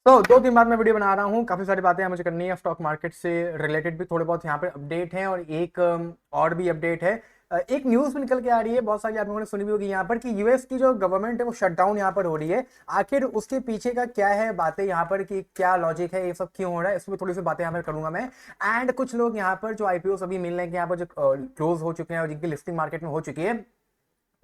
तो 2 दिन बाद मैं वीडियो बना रहा हूँ। काफ़ी सारी बातें मुझे करनी है स्टॉक मार्केट से रिलेटेड भी, थोड़े बहुत यहाँ पे अपडेट हैं और एक और भी अपडेट है। एक न्यूज़ भी निकल के आ रही है, बहुत सारी आप लोगों ने सुनी भी होगी यहाँ पर, कि यूएस की जो गवर्नमेंट है वो शटडाउन यहाँ पर हो रही है। आखिर उसके पीछे का क्या है बातें यहाँ पर, कि क्या लॉजिक है, ये सब क्यों हो रहा है, इसमें थोड़ी सी बातें यहाँ पर करूंगा मैं। एंड कुछ लोग यहाँ पर जो आईपीओ अभी मिल रहे हैं, यहाँ पर जो क्लोज हो चुके हैं और जिनकी लिस्टिंग मार्केट में हो चुकी है,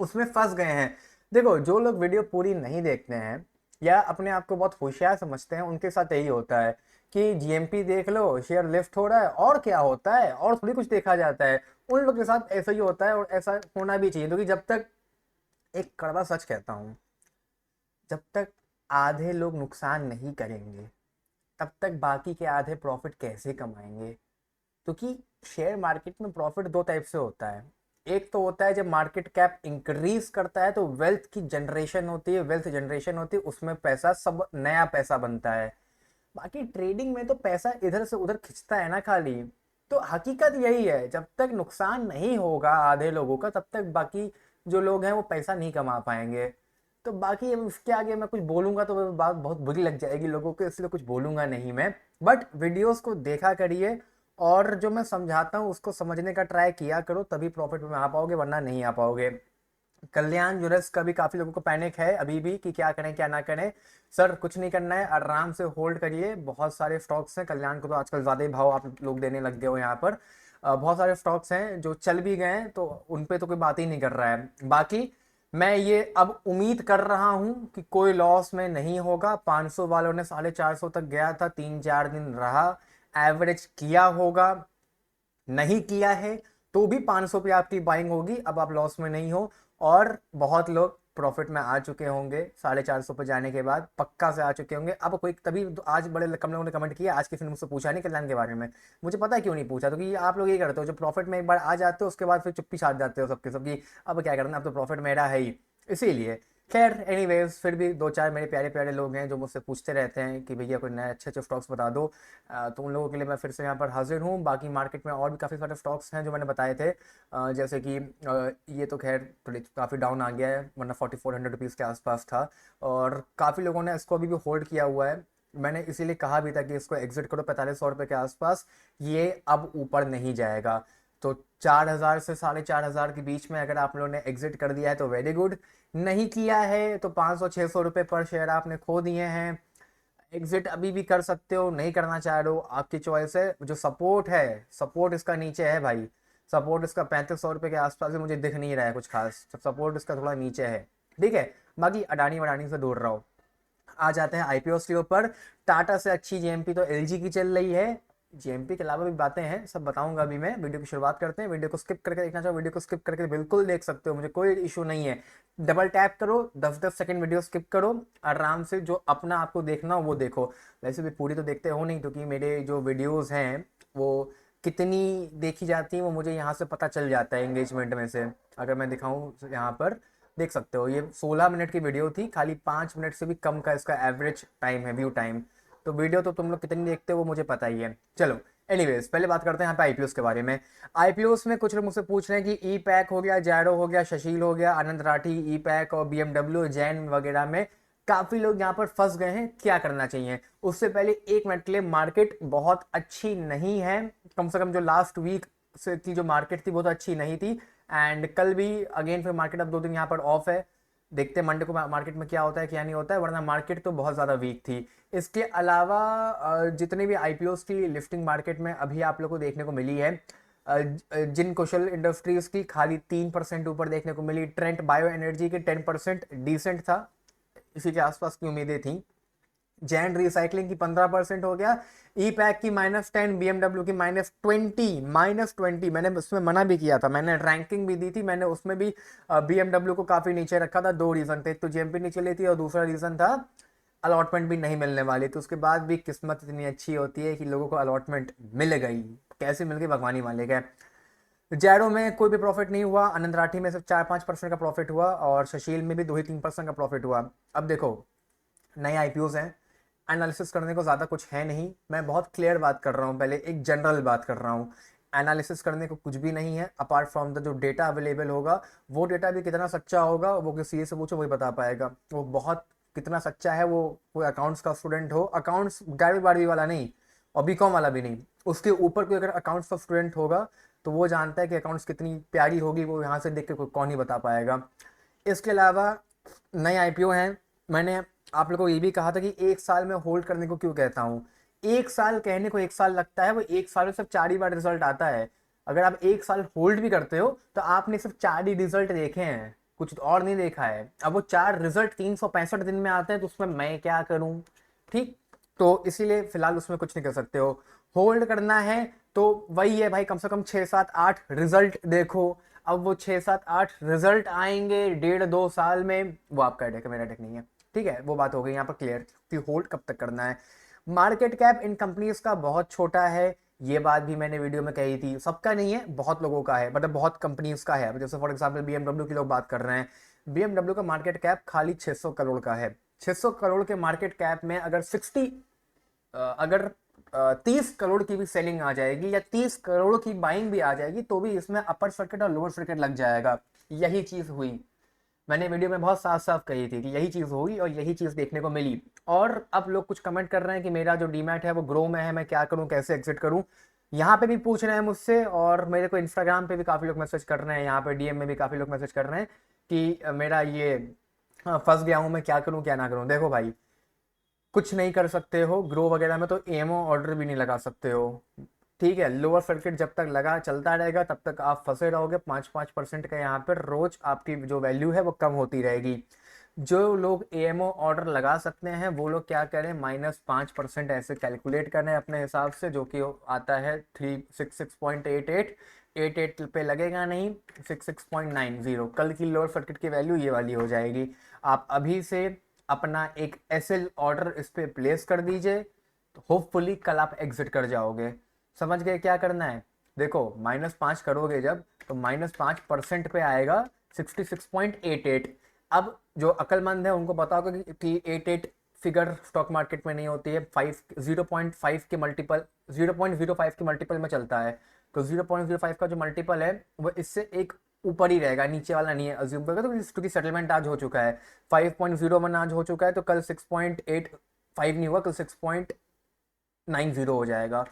उसमें फंस गए हैं। देखो, जो लोग वीडियो पूरी नहीं देखते हैं या अपने आप को बहुत होशियार समझते हैं, उनके साथ यही होता है कि जीएमपी देख लो, शेयर लिफ्ट हो रहा है, और क्या होता है, और थोड़ी कुछ देखा जाता है। उन लोग के साथ ऐसा ही होता है और ऐसा होना भी चाहिए, क्योंकि जब तक, एक कड़वा सच कहता हूं, जब तक आधे लोग नुकसान नहीं करेंगे तब तक बाकी के आधे प्रॉफिट कैसे कमाएंगे। क्योंकि शेयर मार्केट में प्रॉफिट दो टाइप से होता है। एक तो होता है जब मार्केट कैप इंक्रीज करता है तो वेल्थ की जनरेशन होती है, वेल्थ जनरेशन होती है, उसमें पैसा, सब नया पैसा बनता है। बाकी ट्रेडिंग में तो पैसा इधर से उधर खिंचता है ना खाली। तो हकीकत यही है, जब तक नुकसान नहीं होगा आधे लोगों का तब तक बाकी जो लोग हैं वो पैसा नहीं कमा पाएंगे। तो बाकी अब इसके आगे मैं कुछ बोलूंगा तो वो बात बहुत बुरी लग जाएगी लोगों को, इसलिए कुछ बोलूंगा नहीं मैं। बट वीडियोस को देखा करिए और जो मैं समझाता हूँ उसको समझने का ट्राई किया करो, तभी प्रॉफिट में आ पाओगे, वरना नहीं आ पाओगे। कल्याण ज्वेलर्स का भी काफी लोगों को पैनिक है अभी भी कि क्या करें क्या ना करें। सर कुछ नहीं करना है, आराम से होल्ड करिए। बहुत सारे स्टॉक्स हैं, कल्याण को तो आजकल ज्यादा ही भाव आप लोग देने लग गए हो यहाँ पर। बहुत सारे स्टॉक्स हैं जो चल भी गए हैं, तो उन पे तो कोई बात ही नहीं कर रहा है। बाकी मैं ये अब उम्मीद कर रहा हूं कि कोई लॉस में नहीं होगा। 500 वालों ने 450 तक गया था, 3-4 दिन रहा, एवरेज किया होगा। नहीं किया है तो भी 500 पे आपकी बाइंग होगी, अब आप लॉस में नहीं हो। और बहुत लोग प्रॉफिट में आ चुके होंगे, 450 पे जाने के बाद पक्का से आ चुके होंगे। अब कोई तभी तो आज बड़े कम लोगों ने कमेंट किया, आज किसी ने मुझसे पूछा नहीं कल्याण के बारे में। मुझे पता है क्यों नहीं पूछा, क्योंकि आप लोग ये करते हो, जो प्रॉफिट में एक बार आ जाते हो उसके बाद फिर चुप्पी छाट जाते हो सबके सबकी, अब क्या करना, अब तो प्रॉफिट मेरा है ही। इसीलिए खैर एनीवेज, फिर भी दो चार मेरे प्यारे प्यारे लोग हैं जो मुझसे पूछते रहते हैं कि भैया कोई नए अच्छे अच्छे स्टॉक्स बता दो। तो उन लोगों के लिए मैं फिर से यहाँ पर हाजिर हूँ। बाकी मार्केट में और भी काफ़ी सारे स्टॉक्स हैं जो मैंने बताए थे, जैसे कि ये तो खैर थोड़ी काफ़ी डाउन आ गया है, वरना 4400 रुपीज़ के आसपास था। और काफ़ी लोगों ने इसको अभी भी होल्ड किया हुआ है। मैंने इसीलिए कहा भी था कि इसको एग्जिट करो 4500 रुपये के आसपास, ये अब ऊपर नहीं जाएगा। तो 4000 से 4500 के बीच में अगर आप लोगों ने एग्जिट कर दिया है तो वेरी गुड। नहीं किया है तो 500-600 रुपये पर शेयर आपने खो दिए हैं। एग्जिट अभी भी कर सकते हो, नहीं करना चाह रहे हो आपकी चॉइस है। जो सपोर्ट है, सपोर्ट इसका नीचे है भाई। सपोर्ट इसका 3500 रुपये के आसपास है, मुझे दिख नहीं रहा है कुछ खास, सपोर्ट इसका थोड़ा नीचे है। ठीक है, बाकी अडानी वडानी से दूर रहो। आ जाते हैं आईपीओ के ऊपर। टाटा से अच्छी जेएमपी तो एलजी की चल रही है। जेएमपी के अलावा भी बातें हैं, सब बताऊंगा अभी मैं। वीडियो की शुरुआत करते हैं, वीडियो को स्किप करके देखना चाहो वीडियो को स्किप करके बिल्कुल देख सकते हो, मुझे कोई इशू नहीं है। डबल टैप करो, 10-10 सेकंड वीडियो स्किप करो, आराम से जो अपना आपको देखना हो वो देखो। वैसे भी पूरी तो देखते हो नहीं, क्योंकि मेरे जो वीडियोस हैं वो कितनी देखी जाती है वो मुझे यहाँ से पता चल जाता है एंगेजमेंट में से। अगर मैं दिखाऊं यहाँ पर, देख सकते हो ये 16 मिनट की वीडियो थी, खाली 5 मिनट से भी कम का इसका एवरेज टाइम है, व्यू टाइम। तो वीडियो तो तुम लोग कितनी देखते हो वो मुझे पता ही है। चलो एनीवेज, पहले बात करते हैं यहाँ पे आईपीओस के बारे में। आईपीओस में कुछ लोग मुझसे पूछ रहे हैं कि ई पैक हो गया, जैरो हो गया, शशील हो गया, आनंद राठी, ई पैक और बीएमडब्ल्यू जैन वगैरह में काफी लोग यहाँ पर फंस गए हैं, क्या करना चाहिए। उससे पहले 1 मिनट के लिए, मार्केट बहुत अच्छी नहीं है। कम से कम जो लास्ट वीक से की जो मार्केट थी वो तो अच्छी नहीं थी। एंड कल भी अगेन फिर मार्केट अब 2 दिन यहाँ पर ऑफ है। देखते हैं मंडे को मार्केट में क्या होता है क्या नहीं होता है, वरना मार्केट तो बहुत ज़्यादा वीक थी। इसके अलावा जितने भी आईपीओस की लिफ्टिंग मार्केट में अभी आप लोग को देखने को मिली है, जिन कुशल इंडस्ट्रीज की खाली 3% ऊपर देखने को मिली। ट्रेंट बायो एनर्जी के 10% डिसेंट था, इसी के आसपास की उम्मीदें थी। जैन रिसाइकलिंग की 15% हो गया। ई पैक की -10, बीएमडब्ल्यू की -20। मैंने उसमें मना भी किया था, मैंने रैंकिंग भी दी थी, मैंने उसमें भी बीएमडब्ल्यू को काफी नीचे रखा था। दो रीजन थे, एक तो जेएमपी नीचे लेती और दूसरा रीजन था अलॉटमेंट भी नहीं मिलने वाली। तो उसके बाद भी किस्मत इतनी अच्छी होती है कि लोगों को अलॉटमेंट मिल गई। कैसे मिल गई भगवान ही मालिक है। जैरो में कोई भी प्रॉफिट नहीं हुआ, आनंद राठी में सिर्फ 4-5% का प्रॉफिट हुआ और सुशील में भी 2 ही 3% का प्रॉफिट हुआ। अब देखो, नए आईपीओस हैं, एनालिसिस करने को ज़्यादा कुछ है नहीं। मैं बहुत क्लियर बात कर रहा हूँ, पहले एक जनरल बात कर रहा हूँ। एनालिसिस करने को कुछ भी नहीं है अपार्ट फ्रॉम द जो डेटा अवेलेबल होगा। वो डेटा भी कितना सच्चा होगा वो किसी से पूछो वही बता पाएगा। वो बहुत कितना सच्चा है वो, कोई अकाउंट्स का स्टूडेंट हो, अकाउंट्स 11वीं 12वीं वाला नहीं और बीकॉम वाला भी नहीं, उसके ऊपर कोई अगर अकाउंट्स का स्टूडेंट होगा तो वो जानता है कि अकाउंट्स कितनी प्यारी होगी, वो यहाँ से देख के कौन ही बता पाएगा। इसके अलावा नए आईपीओ हैं। मैंने आप लोगों को ये भी कहा था कि एक साल में होल्ड करने को क्यों कहता हूँ। एक साल कहने को एक साल लगता है, वो एक साल में सिर्फ 4 ही बार रिजल्ट आता है। अगर आप एक साल होल्ड भी करते हो तो आपने सिर्फ 4 ही रिजल्ट देखे हैं, कुछ और नहीं देखा है। अब वो 4 रिजल्ट 365 दिन में आते हैं, तो उसमें मैं क्या करूं। ठीक, तो इसीलिए फिलहाल उसमें कुछ नहीं कर सकते हो। होल्ड करना है तो वही है भाई, कम से कम 6 7 8 रिजल्ट देखो। अब वो 6 7 8 रिजल्ट आएंगे 1.5 2 साल में, वो आपका अटैक है, मेरा अटैक नहीं है। ठीक है, वो बात हो गई यहाँ पर क्लियर कि होल्ड कब तक करना है। मार्केट कैप इन कंपनीज का बहुत छोटा है, ये बात भी मैंने वीडियो में कही थी। सबका नहीं है, बहुत लोगों का है, मतलब बहुत कंपनीज का है। जैसे फॉर एग्जांपल BMW की लोग बात कर रहे हैं, BMW का मार्केट कैप खाली 600 करोड़ का है। 600 करोड़ के मार्केट कैप में अगर 30 करोड़ की भी सेलिंग आ जाएगी या 30 करोड़ की बाइंग भी आ जाएगी तो भी इसमें अपर सर्किट और लोअर सर्किट लग जाएगा। यही चीज हुई, मैंने वीडियो में बहुत साफ साफ कही थी कि यही चीज हुई और यही चीज देखने को मिली। और अब लोग कुछ कमेंट कर रहे हैं कि मेरा जो डीमैट है वो ग्रो में है, मैं क्या करूं, कैसे एग्जिट करूं। यहाँ पे भी पूछ रहे हैं मुझसे, और मेरे को इंस्टाग्राम पे भी काफी लोग मैसेज कर रहे हैं, यहाँ पे डीएम में भी काफी लोग मैसेज कर रहे हैं कि मेरा ये फंस गया हूं, मैं क्या करूं क्या ना करूं। देखो भाई, कुछ नहीं कर सकते हो ग्रो वगैरह में, तो एमओ ऑर्डर भी नहीं लगा सकते हो। ठीक है, लोअर सर्किट जब तक लगा चलता रहेगा तब तक आप फंसे रहोगे। 5-5% का यहाँ पर रोज आपकी जो वैल्यू है वो कम होती रहेगी। जो लोग एएमओ ऑर्डर लगा सकते हैं वो लोग क्या करें, -5% ऐसे कैलकुलेट करें अपने हिसाब से, जो कि आता है 366.88। 88 पे लगेगा नहीं, 66.90। कल की लोअर सर्किट की वैल्यू ये वाली हो जाएगी। आप अभी से अपना एक एसएल ऑर्डर इस पे प्लेस कर दीजिए, तो होपफुली कल आप एग्जिट कर जाओगे। समझ गए क्या करना है। देखो, -5 करोगे जब, तो -5% पे आएगा 66.88। अब जो अक्लमंद है उनको पता होगा कि 88 फिगर स्टॉक मार्केट में नहीं होती है। 0.5 के मल्टीपल, 0.05 के मल्टीपल में चलता है। तो 0.05 का जो मल्टीपल है वो इससे एक ऊपर ही रहेगा, नीचे वाला नहीं है। अज्यूम करेगा तो क्योंकि सेटलमेंट आज हो चुका है, 5.01 आज हो चुका है, तो कल 6.85 नहीं हुआ, कल 6.90 हो जाएगा।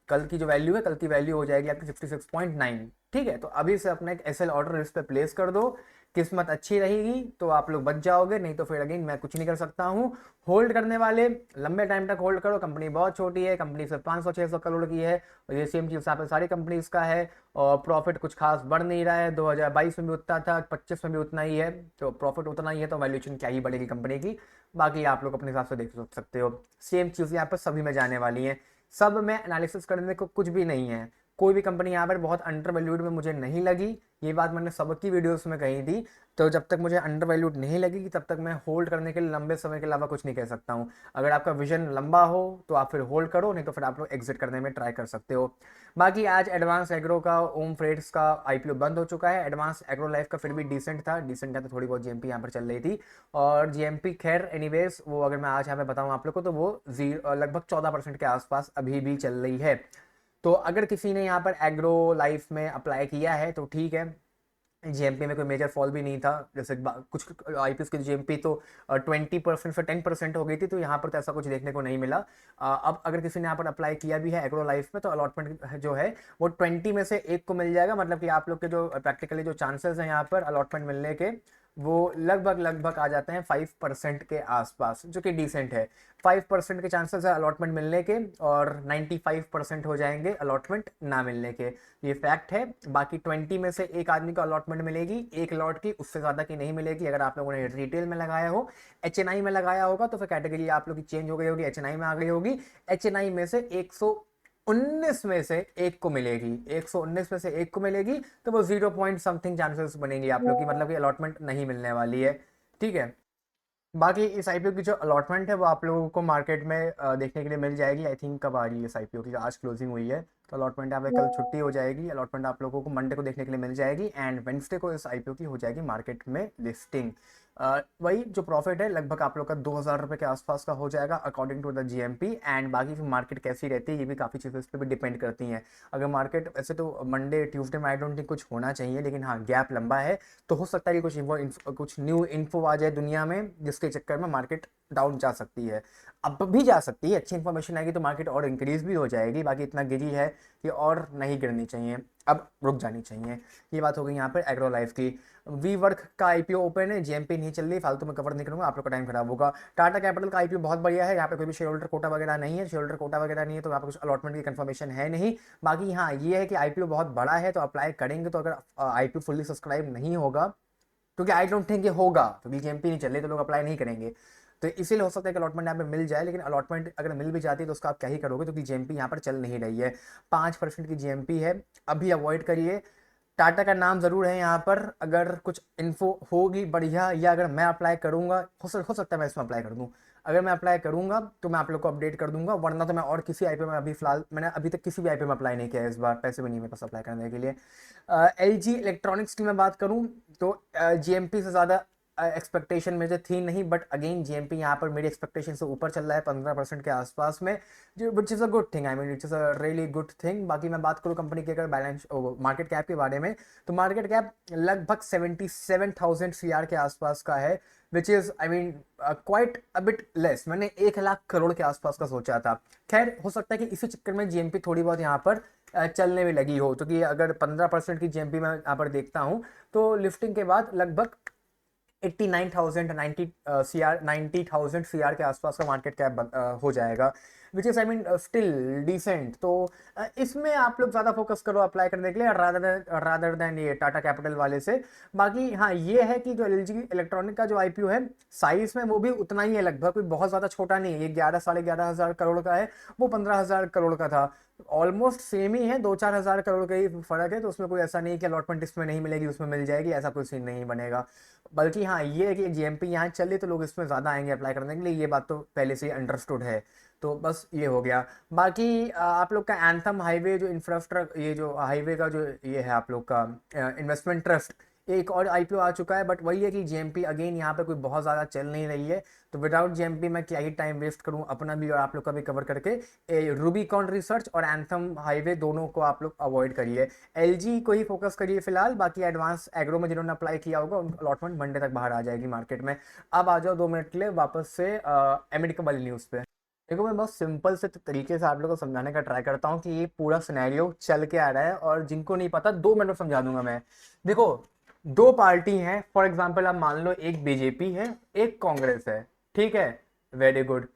कल की जो वैल्यू है, कल की वैल्यू हो जाएगी आपकी 66.9। ठीक है, तो अभी से अपना एक एसएल ऑर्डर इस पे प्लेस कर दो। किस्मत अच्छी रहेगी तो आप लोग बच जाओगे, नहीं तो फिर अगेन मैं कुछ नहीं कर सकता हूँ। होल्ड करने वाले लंबे टाइम तक होल्ड करो, कंपनी बहुत छोटी है, कंपनी सिर्फ 500-600 करोड़ की है, और ये सेम चीज यहाँ पे सारी कंपनीज का है। और प्रॉफिट कुछ खास बढ़ नहीं रहा है, 2022 में भी उतना था, 25 में भी उतना ही है, तो प्रॉफिट उतना ही है, तो वैल्यूएशन क्या ही बढ़ेगी कंपनी की। बाकी आप लोग अपने हिसाब से देख सकते हो। सेम चीज़ यहाँ पर सभी में जाने वाली है, सब में एनालिसिस करने को कुछ भी नहीं है। कोई भी कंपनी यहाँ पर बहुत अंडर वैल्यूड में मुझे नहीं लगी, ये बात मैंने सबकी वीडियोस में कही थी। तो जब तक मुझे अंडर वैल्यूड नहीं लगेगी तब तक मैं होल्ड करने के लिए लंबे समय के अलावा कुछ नहीं कह सकता हूँ। अगर आपका विजन लंबा हो तो आप फिर होल्ड करो, नहीं तो फिर आप लोग एग्जिट करने में ट्राई कर सकते हो। बाकी आज एडवांस एग्रो का, ओम फ्रेड्स का आईपीओ बंद हो चुका है। एडवांस एग्रो लाइफ का फिर भी डिसेंट था, डिसेंट था, तो थोड़ी बहुत जीएमपी यहाँ पर चल रही थी। और जीएमपी खैर एनीवेज, वो अगर मैं आज यहाँ पे बताऊँ आप लोग को, तो वो लगभग 14% के आसपास अभी भी चल रही है। तो अगर किसी ने यहाँ पर एग्रो लाइफ में अप्लाई किया है तो ठीक है। जीएमपी में कोई मेजर फॉल भी नहीं था, जैसे कुछ आईपीएस की जीएमपी तो 20% से 10% हो गई थी, तो यहाँ पर तो ऐसा कुछ देखने को नहीं मिला। अब अगर किसी ने यहाँ पर अप्लाई किया भी है एग्रो लाइफ में, तो अलॉटमेंट जो है वो 20 में से 1 को मिल जाएगा। मतलब कि आप लोग के जो प्रैक्टिकली जो चांसेस हैं यहाँ पर अलॉटमेंट मिलने के, वो लगभग लगभग आ जाते हैं 5% के आसपास, जो कि डिसेंट है। 5% के चांसेस है अलॉटमेंट मिलने के, और 95% हो जाएंगे अलॉटमेंट ना मिलने के, ये फैक्ट है। बाकी 20 में से एक आदमी को अलॉटमेंट मिलेगी, एक लॉट की, उससे ज़्यादा की नहीं मिलेगी। अगर आप लोगों ने रिटेल में लगाया हो, एचएनआई में लगाया होगा, तो फिर कैटेगरी आप लोग की चेंज हो गई होगी, एचएनआई में आ गई होगी। एचएनआई में से 119 में से एक को मिलेगी, 119 में से एक को मिलेगी, तो वो 0 पॉइंट समथिंग चांसेस बनेंगी आप लोग की, मतलब कि अलॉटमेंट नहीं मिलने वाली है। ठीक है, बाकी इस आईपीओ की जो अलॉटमेंट है वो आप लोगों को मार्केट में देखने के लिए मिल जाएगी। आई थिंक कब आ रही है इस आईपीओ की, आज क्लोजिंग हुई है, तो अलॉटमेंट यहाँ पे कल छुट्टी हो जाएगी। अलॉटमेंट आप लोगों को मंडे को देखने के लिए मिल जाएगी, एंड वेंसडे को इस आईपीओ की हो जाएगी मार्केट में लिस्टिंग। वही जो प्रॉफिट है लगभग आप लोग का 2,000 रुपये के आसपास का हो जाएगा according to the GMP. And बाकी फिर मार्केट कैसी रहती है ये भी काफ़ी चीज़ें इस पर भी डिपेंड करती हैं। अगर मार्केट ऐसे तो मंडे ट्यूसडे में आई डोंट थिंक कुछ होना चाहिए, लेकिन हाँ गैप लंबा है तो हो सकता है कि कुछ न्यू इन्फो आ जाए दुनिया में जिसके चक्कर में मार्केट डाउन जा सकती है। अब भी जा सकती है, अच्छी इन्फॉर्मेशन आएगी तो मार्केट और इंक्रीज भी हो जाएगी। बाकी इतना गिरी है कि और नहीं गिरनी चाहिए, अब रुक जानी चाहिए। ये बात हो गई यहाँ पर एग्रो लाइफ की। वी वर्क का आईपीओ ओपन है, जीएमपी नहीं चल रही, फालतू में कवर नहीं करूंगा, आप लोग का टाइम खराब होगा। टाटा कैपिटल का आईपीओ बहुत बढ़िया है, यहाँ पे कोई भी शेयर होल्डर कोटा वगैरह नहीं है, शेयर होल्डर कोटा वगैरह नहीं है तो यहाँ पे कुछ अलॉटमेंट की कंफर्मेशन है नहीं। बाकी हाँ ये है कि आईपीओ बहुत बड़ा है तो अप्लाई करेंगे, तो अगर आईपीओ फुल्ली सब्सक्राइब नहीं होगा, क्योंकि आई डोंट थिंक ये होगा, क्योंकि जीएमपी नहीं चल रही तो लोग अप्लाई नहीं करेंगे, तो इसीलिए हो सकता है कि अलॉटमेंट यहाँ पे मिल जाए। लेकिन अलॉटमेंट अगर मिल भी जाती है तो उसका आप क्या ही करोगे, क्योंकि जीएमपी यहाँ पर चल नहीं रही है। 5% की जीएमपी है, अभी अवॉइड करिए। टाटा का नाम जरूर है यहाँ पर, अगर कुछ इन्फो होगी बढ़िया या अगर मैं अप्लाई करूंगा, हो सकता है मैं इसमें अप्लाई कर दूं। अगर मैं अप्लाई करूंगा तो मैं आप लोग को अपडेट कर दूंगा, वरना तो मैं और किसी आईपीओ में अभी फिलहाल मैंने अभी तक किसी भी आईपीओ में अप्लाई नहीं किया है, इस बार पैसे भी नहीं मेरे पास अप्लाई करने के लिए। एलजी इलेक्ट्रॉनिक्स की मैं बात करूं तो जीएमपी से ज़्यादा एक्सपेक्टेशन मुझे थी नहीं, बट अगेन जीएमपी यहाँ पर मेरी एक्सपेक्टेशन से ऊपर चल रहा है 15% के आसपास में, जो which is a good thing, I mean it's a really good thing. बाकी मैं बात करूँ कंपनी के अगर बैलेंस मार्केट कैप के बारे में, तो मार्केट कैप लगभग 77,000 सीआर के आसपास का है, which is I mean quite a bit less. मैंने 1 लाख करोड़ के आसपास का सोचा था। खैर हो सकता है कि इसी चक्कर में जीएमपी थोड़ी बहुत यहाँ पर चलने में लगी हो, क्योंकि अगर 15% की जीएमपी मैं यहाँ पर देखता हूँ तो लिफ्टिंग के बाद लगभग 89,000 90,000 सीआर के आसपास का मार्केट कैप हो जाएगा, which is I mean still decent. तो इसमें आप लोग ज़्यादा फोकस करो अप्लाई करने के लिए, रादर देन ये टाटा कैपिटल वाले से। बाकी हाँ ये है कि जो एलजी इलेक्ट्रॉनिक का जो आईपीओ है साइज में वो भी उतना ही है लगभग, कोई बहुत ज़्यादा छोटा नहीं है। ये 11 साढ़े 11 हज़ार करोड़ का है, वो 15,000 करोड़ का था, ऑलमोस्ट सेम ही है, 2-4 हज़ार करोड़ का ही फर्क है। तो उसमें कोई ऐसा नहीं कि अलॉटमेंट इसमें नहीं मिलेगी उसमें मिल जाएगी, ऐसा कोई सीन नहीं बनेगा। बल्कि हाँ ये है कि जीएमपी यहाँ चल रही तो लोग इसमें ज़्यादा आएंगे अप्लाई करने के लिए, ये बात तो पहले से ही अंडरस्टूड है। तो बस ये हो गया। बाकी आप लोग का एंथम हाईवे जो इंफ्रास्ट्रक्चर, ये जो हाईवे का जो ये है आप लोग का इन्वेस्टमेंट ट्रस्ट, एक और आईपीओ आ चुका है, बट वही है कि जीएमपी अगेन यहाँ पे कोई बहुत ज़्यादा चल नहीं रही है, तो विदाउट जीएमपी मैं क्या ही टाइम वेस्ट करूँ अपना भी और आप लोग का भी कवर करके। रूबीकॉन रिसर्च और एंथम हाईवे दोनों को आप लोग अवॉइड करिए, एलजी को ही फोकस करिए फिलहाल। बाकी एडवांस एग्रो में जिन्होंने अप्लाई किया होगा उनका अलॉटमेंट मंडे तक बाहर आ जाएगी मार्केट में। अब आ जाओ 2 मिनट के लिए वापस से अमेरिका वाली न्यूज़ पे। देखो मैं बहुत सिंपल से तरीके से आप लोगों को समझाने का ट्राई करता हूँ कि ये पूरा सिनेरियो चल के आ रहा है, और जिनको नहीं पता 2 मिनट में समझा दूंगा मैं। देखो 2 पार्टी हैं, फॉर एग्जाम्पल आप मान लो एक बीजेपी है एक कांग्रेस है, ठीक है, वेरी गुड।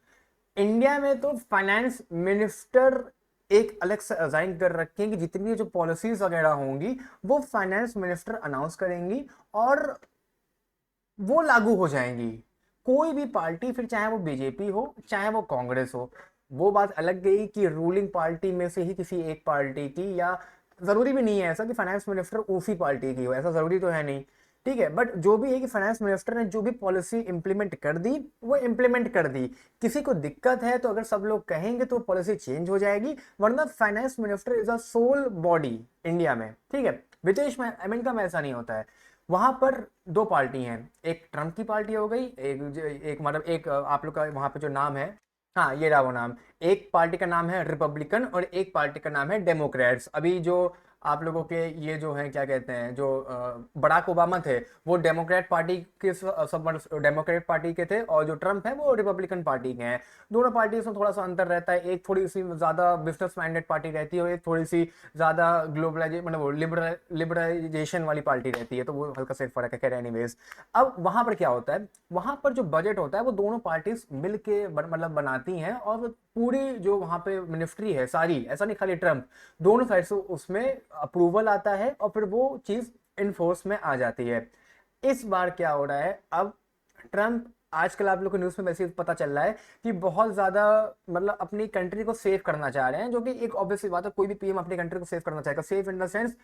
इंडिया में तो फाइनेंस मिनिस्टर एक अलग से असाइन कर रखे हैं कि जितनी जो पॉलिसीज वगैरह होंगी वो फाइनेंस मिनिस्टर अनाउंस करेंगी और वो लागू हो जाएंगी। कोई भी पार्टी, फिर चाहे वो बीजेपी हो चाहे वो कांग्रेस हो, वो बात अलग गई कि रूलिंग पार्टी में से ही किसी एक पार्टी की, या जरूरी भी नहीं है ऐसा कि फाइनेंस मिनिस्टर उसी पार्टी की हो, ऐसा जरूरी तो है नहीं, ठीक है। बट जो भी है कि फाइनेंस मिनिस्टर ने जो भी पॉलिसी इंप्लीमेंट कर दी वो इंप्लीमेंट कर दी। किसी को दिक्कत है तो अगर सब लोग कहेंगे तो पॉलिसी चेंज हो जाएगी, वरना finance minister is a sole body India में, ठीक है। विदेश में अमेरिका में ऐसा नहीं होता है। वहां पर 2 पार्टी हैं, एक ट्रम्प की पार्टी हो गई, एक मतलब एक आप लोग का वहां पे जो नाम है, हाँ ये रहा वो नाम। एक पार्टी का नाम है रिपब्लिकन और एक पार्टी का नाम है डेमोक्रेट्स। अभी जो आप लोगों के ये जो है क्या कहते हैं, जो बराक ओबामा थे वो डेमोक्रेट पार्टी के सब डेमोक्रेट पार्टी के थे, और जो ट्रम्प है वो रिपब्लिकन पार्टी के हैं। दोनों पार्टी में थोड़ा सा अंतर रहता है, एक थोड़ी सी ज़्यादा बिजनेस माइंडेड पार्टी रहती है और एक थोड़ी सी ज़्यादा ग्लोबलाइजे मतलब वो लिबरलाइजेशन वाली पार्टी रहती है, तो वो हल्का सा फर्क है। खैर एनीवेज, अब वहाँ पर क्या होता है, वहाँ पर जो बजट होता है वो दोनों पार्टीज मिल के मतलब बनाती हैं, और पूरी जो वहाँ पे मिनिस्ट्री है सारी, ऐसा नहीं खाली ट्रम्प, दोनों साइड से उसमें अप्रूवल आता है और फिर वो चीज़ इनफोर्स में आ जाती है। इस बार क्या हो रहा है, अब ट्रम्प आजकल आप लोग को न्यूज़ में वैसे ही पता चल रहा है कि बहुत ज़्यादा मतलब अपनी कंट्री को सेव करना चाह रहे हैं, जो कि एक ऑब्वियस सी बात है, कोई भी पीएम अपनी कंट्री को सेव करना चाहेगा। सेव इन द सेंस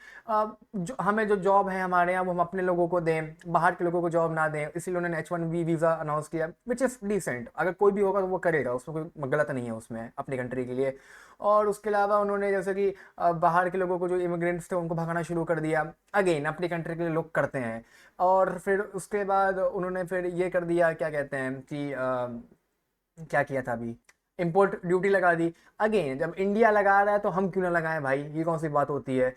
जो हमें जो जॉब है हमारे यहाँ वो हम अपने लोगों को दें, बाहर के लोगों को जॉब ना दें, इसीलिए उन्होंने H1B वीज़ा अनाउंस किया, विच इज़ डिसेंट। अगर कोई भी होगा तो वो करेगा, उसमें कोई गलत नहीं है उसमें अपनी कंट्री के लिए। और उसके अलावा उन्होंने जैसे कि बाहर के लोगों को, जो इमिग्रेंट्स थे उनको भगाना शुरू कर दिया। अगेन अपनी कंट्री के लिए लोग करते हैं। और फिर उसके बाद उन्होंने फिर ये कर दिया, क्या कहते हैं कि क्या किया था अभी, इम्पोर्ट ड्यूटी लगा दी। अगेन जब इंडिया लगा रहा है तो हम क्यों ना लगाएं भाई, ये कौन सी बात होती है।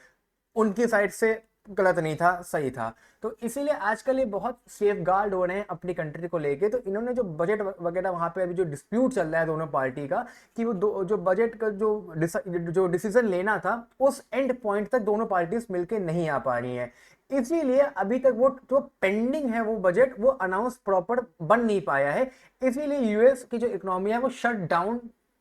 उनकी साइड से गलत नहीं था, सही था। तो इसीलिए आजकल ये बहुत सेफ गार्ड हो रहे हैं अपनी कंट्री को लेके। तो इन्होंने जो बजट वगैरह वहां पे अभी जो डिस्प्यूट चल रहा है दोनों पार्टी का, कि वो जो बजट का जो डिसीजन लेना था, उस एंड पॉइंट तक दोनों पार्टीज मिलके नहीं आ पा रही हैं। इसीलिए अभी तक वो जो पेंडिंग है वो बजट वो अनाउंस प्रॉपर बन नहीं पाया है। इसीलिए यूएस की जो इकोनॉमी है वो शट डाउन,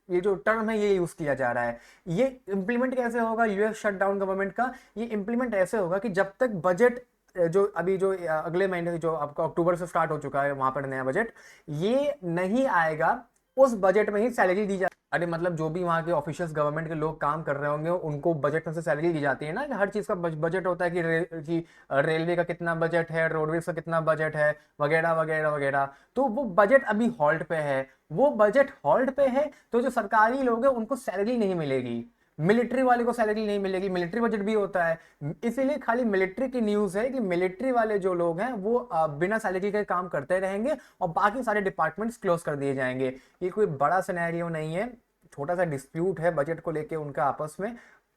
ये जो टर्म है ये यूज किया जा रहा है। ये इंप्लीमेंट कैसे होगा यूएस शटडाउन गवर्नमेंट का, ये इंप्लीमेंट ऐसे होगा कि जब तक बजट जो अभी जो अगले महीने जो आपका अक्टूबर से स्टार्ट हो चुका है वहां पर नया बजट, ये नहीं आएगा, उस बजट में ही सैलरी दी जा। अरे मतलब जो भी वहाँ के ऑफिशियल्स गवर्नमेंट के लोग काम कर रहे होंगे उनको बजट में से सैलरी दी जाती है ना, कि हर चीज़ का बजट होता है कि रेलवे का कितना बजट है, रोडवेज का कितना बजट है, वगैरह वगैरह वगैरह। तो वो बजट अभी हॉल्ट पे है। वो बजट हॉल्ट पे है तो जो सरकारी लोग हैं उनको सैलरी नहीं मिलेगी, मिलिट्री वाले को सैलरी नहीं मिलेगी, मिलिट्री बजट भी होता है। इसीलिए खाली मिलिट्री की न्यूज़ है कि मिलिट्री वाले जो लोग हैं वो बिना सैलरी के काम करते रहेंगे और बाकी सारे डिपार्टमेंट्स क्लोज कर दिए जाएंगे। ये कोई बड़ा सिनेरियो नहीं है, छोटा सा डिस्प्यूट है बजट को लेके उनका आपस में,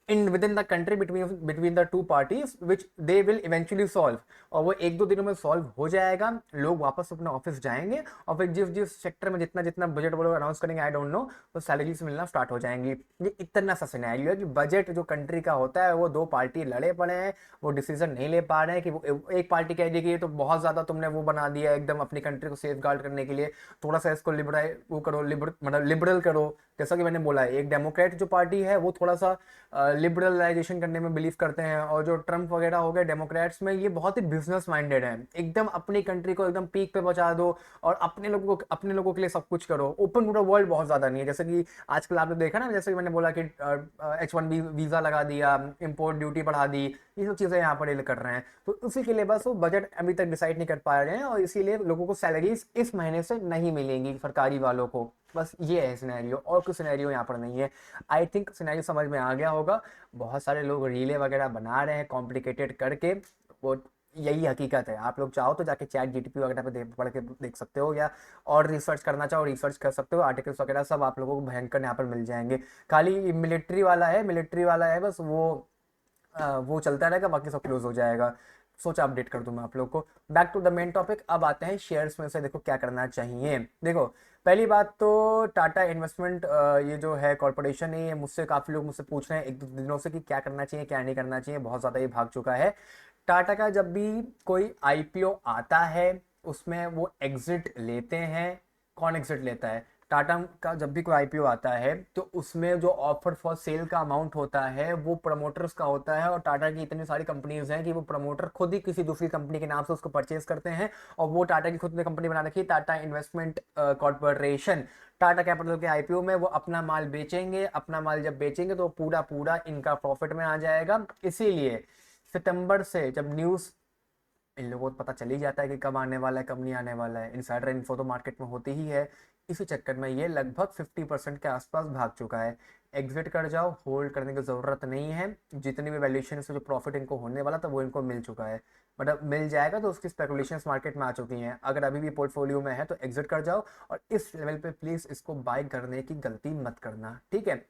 in with in the country, between the two parties, which they will eventually solve. और वो एक दो दिनों में सॉल्व हो जाएगा, लोग वापस अपने ऑफिस जाएंगे और फिर जिस जिस सेक्टर में जितना जितना बजट वो लोग अनाउंस करेंगे, आई डोंट नो, वो सैलरीज मिलना स्टार्ट हो जाएंगी। ये इतना सा सिनेरियो है कि बजट जो कंट्री का होता है वो दो पार्टी लड़े पड़े हैं, वो डिसीजन नहीं ले पा रहे हैं। कि वो एक पार्टी कह रही कि ये तो बहुत ज्यादा तुमने वो बना दिया एकदम अपनी कंट्री को सेफ गार्ड करने के लिए, थोड़ा सा इसको लिबरल वो करो, मतलब लिबरल करो। जैसा कि मैंने बोला है, एक डेमोक्रेट जो पार्टी है वो थोड़ा सा लिबरलाइजेशन करने में बिलीव करते हैं, और जो ट्रम्प वगैरह हो गए डेमोक्रेट्स में, ये बहुत ही बिजनेस माइंडेड है, एकदम अपनी कंट्री को एकदम पीक पे पहुंचा दो और अपने लोगों के लिए सब कुछ करो। ओपन टू द वर्ल्ड बहुत ज्यादा नहीं है, जैसे कि आजकल आपने देखा ना, जैसे कि मैंने बोला कि H1B वीजा लगा दिया, इंपोर्ट ड्यूटी बढ़ा दी, ये सब चीजें यहाँ पर ये कर रहे हैं। तो उसी के लिए बस वो बजट अभी तक डिसाइड नहीं कर पा रहे हैं, और इसीलिए लोगों को सैलरीज इस महीने से नहीं मिलेंगी सरकारी वालों को। बस ये है सिनेरियो, और कुछ सिनेरियो यहाँ पर नहीं है। आई थिंक सिनेरियो समझ में आ गया होगा। बहुत सारे लोग रीले वगैरह बना रहे हैं कॉम्प्लिकेटेड करके, वो यही हकीकत है। आप लोग चाहो तो जाके चैट जीटीपी वगैरह पे पढ़ के देख सकते हो, या और रिसर्च करना चाहो रिसर्च कर सकते हो, आर्टिकल्स वगैरह सब आप लोगों को भयंकर यहाँ पर मिल जाएंगे। खाली मिलिट्री वाला है बस, वो चलता रहेगा, बाकी सब क्लोज हो जाएगा। सोचा अपडेट कर दूं मैं आप लोग को। Back to the main topic, अब आते हैं शेयर्स में से देखो क्या करना चाहिए। देखो पहली बात तो टाटा इन्वेस्टमेंट, ये जो है कॉर्पोरेशन है, ये मुझसे काफ़ी लोग मुझसे पूछ रहे हैं एक दो दिनों से कि क्या करना चाहिए क्या नहीं करना चाहिए, बहुत ज़्यादा ये भाग चुका है। टाटा का जब भी कोई आईपीओ आता है उसमें वो एग्जिट लेते हैं। कौन एग्जिट लेता है? टाटा का जब भी कोई आईपीओ आता है तो उसमें जो ऑफर फॉर सेल का अमाउंट होता है वो प्रमोटर्स का होता है, और टाटा की इतनी सारी कंपनीज हैं कि वो प्रमोटर खुद ही किसी दूसरी कंपनी के नाम से उसको परचेज करते हैं, और वो टाटा की खुद ने कंपनी बना रखी है, Tata investment corporation. Tata capital के आईपीओ में वो अपना माल बेचेंगे, अपना माल जब बेचेंगे तो पूरा पूरा इनका प्रॉफिट में आ जाएगा। इसीलिए सितंबर से जब न्यूज़ इन लोगों को पता चल ही जाता है कि कब आने वाला है कब नहीं आने वाला है, इनसाइडर इन्फो तो मार्केट में होती ही है। इसी चक्कर में ये लगभग 50% के आसपास भाग चुका है। एग्जिट कर जाओ, होल्ड करने की ज़रूरत नहीं है। जितनी भी वैल्यूएशन से जो प्रॉफिट इनको होने वाला था वो इनको मिल चुका है, मतलब मिल जाएगा। तो उसकी स्पेकुलेशंस मार्केट में आ चुकी हैं। अगर अभी भी पोर्टफोलियो में है तो एग्जिट कर जाओ, और इस लेवल पे प्लीज़ इसको बाय करने की गलती मत करना, ठीक है।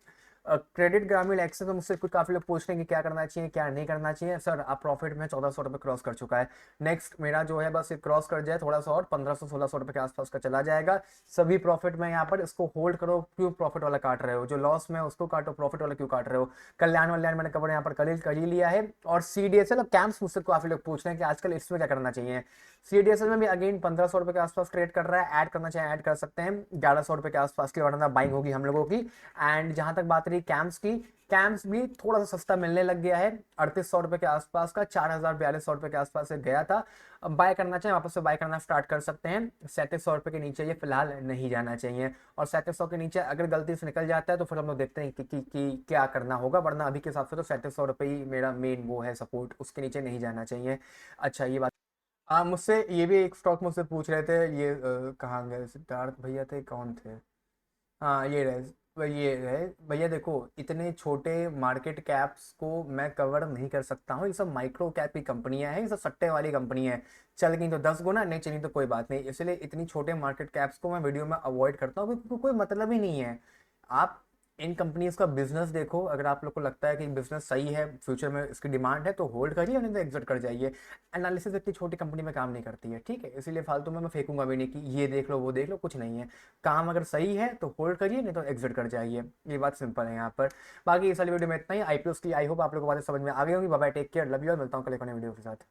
क्रेडिट ग्रामीण एक्सेस में मुझसे कुछ काफ़ी लोग पूछ रहे हैं कि क्या करना चाहिए क्या नहीं करना चाहिए। सर आप प्रॉफिट में 1400 रुपये क्रॉस कर चुका है। नेक्स्ट मेरा जो है बस ये क्रॉस कर जाए थोड़ा सा और 1500-1600 रुपये के आसपास का चला जाएगा। सभी प्रॉफिट में यहाँ पर इसको होल्ड करो। क्यों प्रॉफिट वाला काट रहे हो? जो लॉस में उसको काटो, प्रॉफिट वाला क्यों काट रहे हो? कल्याण मैंने कवर यहाँ पर कर ही लिया है। और CDSL और कैंप्स मुझसे काफ़ी लोग पूछ रहे हैं कि आजकल इसमें क्या करना चाहिए। CDSL में भी अगेन 1500 रुपये के आसपास ट्रेड कर रहा है, ऐड करना चाहे ऐड कर सकते हैं, 1100 रुपये के आसपास की वरना बाइंग होगी हम लोगों की। एंड जहां तक बात रही कैम्स की, कैम्स भी थोड़ा सा सस्ता मिलने लग गया है, 3800 रुपये के आसपास का, 4200 रुपये के आसपास से गया था। अब बाय करना चाहे वापस से बाय करना स्टार्ट कर सकते हैं, 3700 रुपये के नीचे ये फिलहाल नहीं जाना चाहिए। और 3700 के नीचे अगर गलती से निकल जाता है तो फिर हम लोग देखते हैं कि क्या करना होगा, वरना अभी के हिसाब से तो 3700 रुपये ही मेरा मेन वो है सपोर्ट, उसके नीचे नहीं जाना चाहिए। अच्छा ये बात, हाँ मुझसे ये भी एक स्टॉक मुझसे पूछ रहे थे, ये कहाँ गए सिद्धार्थ भैया थे, कौन थे, हाँ ये रहे भैया। देखो इतने छोटे मार्केट कैप्स को मैं कवर नहीं कर सकता हूँ, ये सब माइक्रो कैप की कंपनियां हैं, ये सब सट्टे वाली कंपनियां हैं, चल गई तो 10 गुना, नहीं चली तो कोई बात नहीं, इसलिए इतनी छोटे मार्केट कैप्स को मैं वीडियो में अवॉइड करता हूँ क्योंकि कोई मतलब ही नहीं है। आप इन कंपनीज का बिजनेस देखो, अगर आप लोग को लगता है कि बिजनेस सही है, फ्यूचर में इसकी डिमांड है तो होल्ड करिए, नहीं तो एग्जिट कर जाइए। एनालिसिस इतनी छोटी कंपनी में काम नहीं करती है, ठीक है, इसीलिए फालतू में मैं फेंकूंगा भी नहीं कि ये देख लो वो देख लो, कुछ नहीं है। काम अगर सही है तो होल्ड करिए, नहीं तो एग्जिट कर जाइए, ये बात सिंपल है यहाँ पर। बाकी इस वाली वीडियो में इतना ही, IPOs की आई होप आप लोगों को बातें समझ में आ गई होंगी। Bye bye, take care, love you, और मिलता हूँ कल एक नई वीडियो के साथ।